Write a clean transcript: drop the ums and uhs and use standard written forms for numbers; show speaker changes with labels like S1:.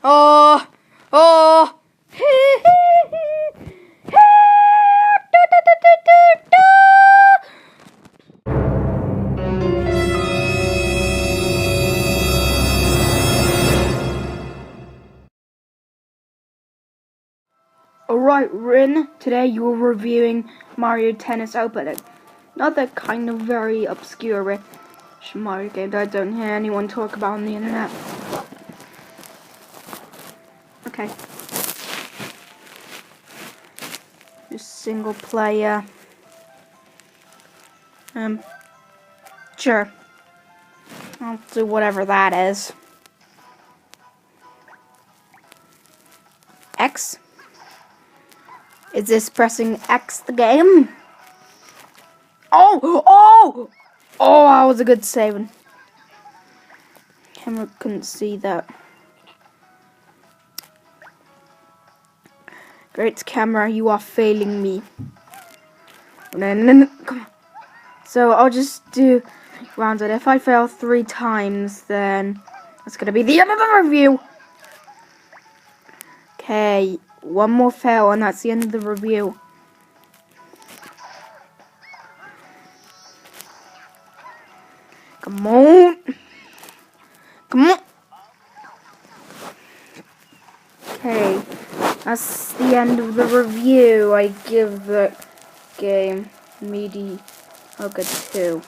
S1: Oh, oh. Alright, Rin, today you're reviewing Mario Tennis Open. Not that kind of very obscure Mario game that I don't hear anyone talk about on the internet. Okay. Just single player. Sure. I'll do whatever that is. X? Is this pressing X the game? Oh, that was a good saving. Camera couldn't see that. Great camera, you are failing me. No, come on. So I'll just do rounds. If I fail 3 times, then that's gonna be the end of the review. Okay, one more fail, and that's the end of the review. Come on. Come on. Okay, that's the end of the review. I give the game mediocre 2.